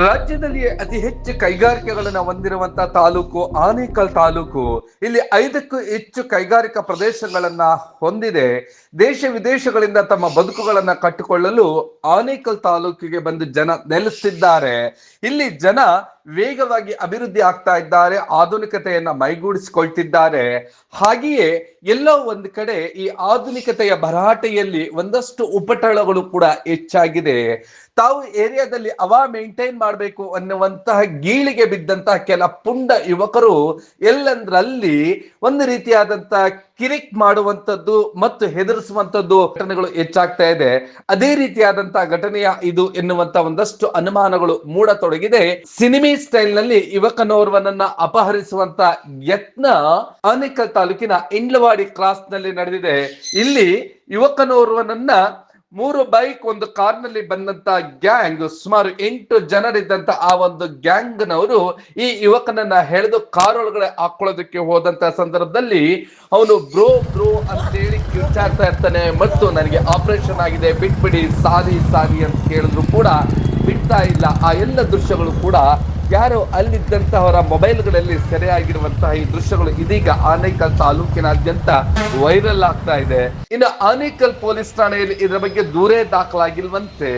ರಾಜ್ಯದಲ್ಲಿ ಅತಿ ಹೆಚ್ಚು ಕೈಗಾರಿಕೆಗಳನ್ನು ಹೊಂದಿರುವಂತಹ ತಾಲೂಕು ಆನೇಕಲ್ ತಾಲೂಕು. ಇಲ್ಲಿ 5ಕ್ಕೂ ಹೆಚ್ಚು ಕೈಗಾರಿಕಾ ಪ್ರದೇಶಗಳನ್ನ ಹೊಂದಿದೆ. ದೇಶ ವಿದೇಶಗಳಿಂದ ತಮ್ಮ ಬದುಕುಗಳನ್ನ ಕಟ್ಟಿಕೊಳ್ಳಲು ಆನೇಕಲ್ ತಾಲೂಕಿಗೆ ಬಂದು ಜನ ನೆಲೆಸಿದ್ದಾರೆ. ಇಲ್ಲಿ ಜನ ವೇಗವಾಗಿ ಅಭಿವೃದ್ಧಿ ಆಗ್ತಾ ಇದ್ದಾರೆ, ಆಧುನಿಕತೆಯನ್ನ ಮೈಗೂಡಿಸಿಕೊಳ್ತಿದ್ದಾರೆ. ಹಾಗೆಯೇ ಎಲ್ಲೋ ಒಂದು ಕಡೆ ಈ ಆಧುನಿಕತೆಯ ಭರಾಟೆಯಲ್ಲಿ ಒಂದಷ್ಟು ಉಪಟಳಗಳು ಕೂಡ ಹೆಚ್ಚಾಗಿದೆ. ತಾವು ಏರಿಯಾದಲ್ಲಿ ಅವಾ ಮೇಂಟೈನ್ ಮಾಡಬೇಕು ಅನ್ನುವಂತಹ ಗೀಳಿಗೆ ಬಿದ್ದಂತಹ ಕೆಲ ಪುಂಡ ಯುವಕರು ಎಲ್ಲಂದ್ರಲ್ಲಿ ಒಂದು ರೀತಿಯಾದಂತಹ ಕಿರಿಕ್ ಮಾಡುವಂಥದ್ದು ಮತ್ತು ಹೆದರಿಸುವಂಥದ್ದು ಘಟನೆಗಳು ಹೆಚ್ಚಾಗ್ತಾ ಇದೆ. ಅದೇ ರೀತಿಯಾದಂತಹ ಘಟನೆಯ ಇದು ಎನ್ನುವಂತ ಒಂದಷ್ಟು ಅನುಮಾನಗಳು ಮೂಡತೊಡಗಿದೆ. ಸಿನಿಮಿ ಸ್ಟೈಲ್ ನಲ್ಲಿ ಯುವಕನೋರ್ವನನ್ನ ಅಪಹರಿಸುವಂತ ಯತ್ನ ಆನೇಕಲ್ ತಾಲೂಕಿನ ಇಂಡ್ಲವಾಡಿ ಕ್ರಾಸ್ ನಲ್ಲಿ ನಡೆದಿದೆ. ಇಲ್ಲಿ ಯುವಕನೋರ್ವನನ್ನ 3 ಬೈಕ್ ಒಂದು ಕಾರ್ನಲ್ಲಿ ಬಂದಂತ ಗ್ಯಾಂಗ್, ಸುಮಾರು 8 ಜನರಿದ್ದಂತ ಆ ಒಂದು ಗ್ಯಾಂಗ್ ನವರು ಈ ಯುವಕನನ್ನ ಎಳೆದು ಕಾರ್ ಒಳಗಡೆ ಹಾಕೊಳ್ಳೋದಕ್ಕೆ ಹೋದಂತ ಸಂದರ್ಭದಲ್ಲಿ ಅವನು ಬ್ರೋ ಅಂತೇಳಿ ಕಿರ್ಚಾಡ್ತಾ ಇರ್ತಾನೆ. ಮತ್ತು ನನಗೆ ಆಪರೇಷನ್ ಆಗಿದೆ, ಬಿಟ್ಬಿಡಿ, ಸಾರಿ ಅಂತ ಕೇಳಿದ್ರು ಕೂಡ ಬಿಡ್ತಾ ಇಲ್ಲ. ಆ ಎಲ್ಲ ದೃಶ್ಯಗಳು ಕೂಡ ಯಾರೋ ಅಲ್ಲಿದ್ದಂತಹವರ ಮೊಬೈಲ್ಗಳಲ್ಲಿ ಸೆರೆಯಾಗಿರುವಂತಹ ಈ ದೃಶ್ಯಗಳು ಇದೀಗ ಆನೇಕಲ್ ತಾಲೂಕಿನಾದ್ಯಂತ ವೈರಲ್ ಆಗ್ತಾ ಇದೆ. ಇನ್ನು ಆನೇಕಲ್ ಪೊಲೀಸ್ ಠಾಣೆಯಲ್ಲಿ ಇದರ ಬಗ್ಗೆ ದೂರೇ ದಾಖಲಾಗಿಲ್ವಂತೆ.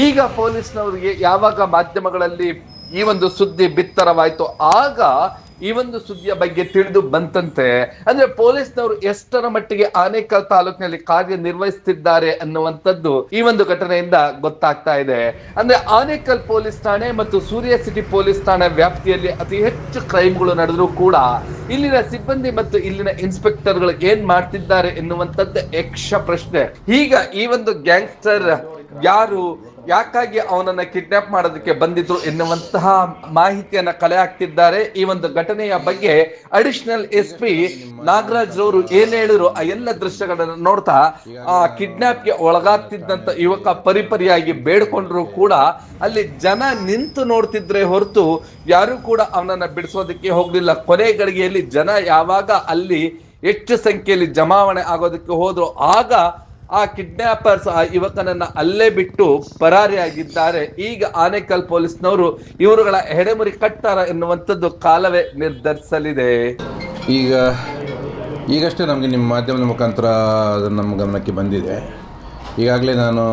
ಈಗ ಪೊಲೀಸ್ನವರಿಗೆ ಯಾವಾಗ ಮಾಧ್ಯಮಗಳಲ್ಲಿ ಈ ಒಂದು ಸುದ್ದಿ ಬಿತ್ತರವಾಯ್ತು, ಆಗ ಈ ಒಂದು ಸುದ್ದಿಯ ಬಗ್ಗೆ ತಿಳಿದು ಬಂತಂತೆ. ಅಂದ್ರೆ ಪೊಲೀಸ್ನವರು ಎಷ್ಟರ ಮಟ್ಟಿಗೆ ಆನೇಕಲ್ ತಾಲೂಕಿನಲ್ಲಿ ಕಾರ್ಯನಿರ್ವಹಿಸುತ್ತಿದ್ದಾರೆ ಅನ್ನುವಂಥದ್ದು ಈ ಒಂದು ಘಟನೆಯಿಂದ ಗೊತ್ತಾಗ್ತಾ ಇದೆ. ಅಂದ್ರೆ ಆನೇಕಲ್ ಪೊಲೀಸ್ ಠಾಣೆ ಮತ್ತು ಸೂರ್ಯ ಸಿಟಿ ಪೊಲೀಸ್ ಠಾಣೆ ವ್ಯಾಪ್ತಿಯಲ್ಲಿ ಅತಿ ಹೆಚ್ಚು ಕ್ರೈಮ್ಗಳು ನಡೆದರೂ ಕೂಡ ಇಲ್ಲಿನ ಸಿಬ್ಬಂದಿ ಮತ್ತು ಇಲ್ಲಿನ ಇನ್ಸ್ಪೆಕ್ಟರ್ಗಳು ಏನ್ ಮಾಡ್ತಿದ್ದಾರೆ ಎನ್ನುವಂಥದ್ದು ಯಕ್ಷ ಪ್ರಶ್ನೆ. ಈಗ ಈ ಒಂದು ಗ್ಯಾಂಗ್ಸ್ಟರ್ ಯಾರು, ಯಾಕಾಗಿ ಅವನನ್ನ ಕಿಡ್ನಾಪ್ ಮಾಡೋದಕ್ಕೆ ಬಂದಿದ್ರು ಎನ್ನುವಂತಹ ಮಾಹಿತಿಯನ್ನ ಕಲೆ ಹಾಕ್ತಿದ್ದಾರೆ. ಈ ಒಂದು ಘಟನೆಯ ಬಗ್ಗೆ ಅಡಿಷನಲ್ SP ನಾಗರಾಜ್ ಅವರು ಏನ್ ಹೇಳಿದ್ರು ಆ ಎಲ್ಲ ದೃಶ್ಯಗಳನ್ನ ನೋಡ್ತಾ ಆ ಕಿಡ್ನಾಪ್ಗೆ ಒಳಗಾಗ್ತಿದ್ದಂತ ಯುವಕ ಪರಿಪರಿಯಾಗಿ ಬೇಡ್ಕೊಂಡ್ರು ಕೂಡ ಅಲ್ಲಿ ಜನ ನಿಂತು ನೋಡ್ತಿದ್ರೆ ಹೊರತು ಯಾರು ಕೂಡ ಅವನನ್ನ ಬಿಡಿಸೋದಕ್ಕೆ ಹೋಗ್ಲಿಲ್ಲ. ಕೊನೆ ಗಳಿಗೆಯಲ್ಲಿ ಜನ ಯಾವಾಗ ಅಲ್ಲಿ ಹೆಚ್ಚು ಸಂಖ್ಯೆಯಲ್ಲಿ ಜಮಾವಣೆ ಆಗೋದಕ್ಕೆ ಹೋದ್ರು, ಆಗ ಆ ಕಿಡ್ನಾಪರ್ಸ್ ಆ ಯುವಕನನ್ನ ಅಲ್ಲೇ ಬಿಟ್ಟು ಪರಾರಿಯಾಗಿದ್ದಾರೆ. ಈಗ ಆನೇಕಲ್ ಪೊಲೀಸ್ನವರು ಇವರುಗಳ ಹೆಡೆಮುರಿ ಕಟ್ಟಾರ ಎನ್ನುವಂಥದ್ದು ಕಾಲವೇ ನಿರ್ಧರಿಸಲಿದೆ. ಈಗಷ್ಟೇ ನಮಗೆ ನಿಮ್ಮ ಮಾಧ್ಯಮದ ಮುಖಾಂತರ ಅದನ್ನು ನಮ್ಮ ಗಮನಕ್ಕೆ ಬಂದಿದೆ. ಈಗಾಗಲೇ ನಾನು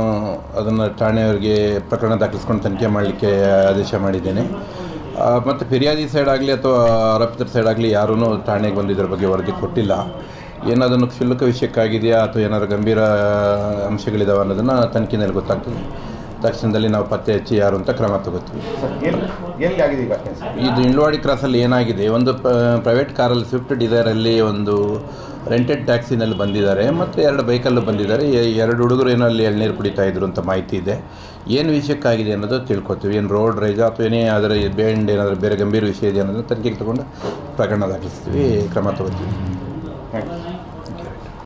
ಅದನ್ನು ಠಾಣೆಯವರಿಗೆ ಪ್ರಕರಣ ದಾಖಲಿಸ್ಕೊಂಡು ತನಿಖೆ ಮಾಡಲಿಕ್ಕೆ ಆದೇಶ ಮಾಡಿದ್ದೇನೆ. ಮತ್ತು ಫಿರ್ಯಾದಿ ಸೈಡ್ ಆಗಲಿ ಅಥವಾ ಆರೋಪಿತರ ಸೈಡ್ ಆಗಲಿ ಯಾರೂ ಠಾಣೆಗೆ ಬಂದು ಇದರ ಬಗ್ಗೆ ವರದಿ ಕೊಟ್ಟಿಲ್ಲ. ಏನಾದನ್ನು ಕ್ಷುಲ್ಲಕ ವಿಷಯಕ್ಕಾಗಿದೆಯಾ ಅಥವಾ ಏನಾದರೂ ಗಂಭೀರ ಅಂಶಗಳಿದಾವೆ ಅನ್ನೋದನ್ನು ತನಿಖೆಯಲ್ಲಿ ಗೊತ್ತಾಗ್ತದೆ. ತಕ್ಷಣದಲ್ಲಿ ನಾವು ಪತ್ತೆ ಹಚ್ಚಿ ಯಾರು ಅಂತ ಕ್ರಮ ತಗೋತೀವಿ. ಇದು ಇಂಡ್ಲವಾಡಿ ಕ್ರಾಸಲ್ಲಿ ಏನಾಗಿದೆ, ಒಂದು ಪ್ರೈವೇಟ್ ಕಾರಲ್ಲಿ ಸ್ವಿಫ್ಟ್ ಡಿಸೈರಲ್ಲಿ ಒಂದು ರೆಂಟೆಡ್ ಟ್ಯಾಕ್ಸಿನಲ್ಲಿ ಬಂದಿದ್ದಾರೆ ಮತ್ತು 2 ಬೈಕಲ್ಲೂ ಬಂದಿದ್ದಾರೆ. 2 ಹುಡುಗರು ಏನೋ ಅಲ್ಲಿ ಎಳ್ನೀರು ಕುಡಿತಾ ಇದ್ರು ಅಂತ ಮಾಹಿತಿ ಇದೆ. ಏನು ವಿಷಯಕ್ಕಾಗಿದೆ ಅನ್ನೋದು ತಿಳ್ಕೊತೀವಿ. ಏನು ರೋಡ್ ರೈಜ್ ಅಥವಾ ಏನೇ ಅದರ ಬೇಂಡ್ ಏನಾದರೂ ಬೇರೆ ಗಂಭೀರ ವಿಷಯ ಇದೆ ಅನ್ನೋದನ್ನು ತನಿಖೆಗೆ ತಗೊಂಡು ಪ್ರಕರಣ ದಾಖಲಿಸ್ತೀವಿ, ಕ್ರಮ ತಗೋತೀವಿ.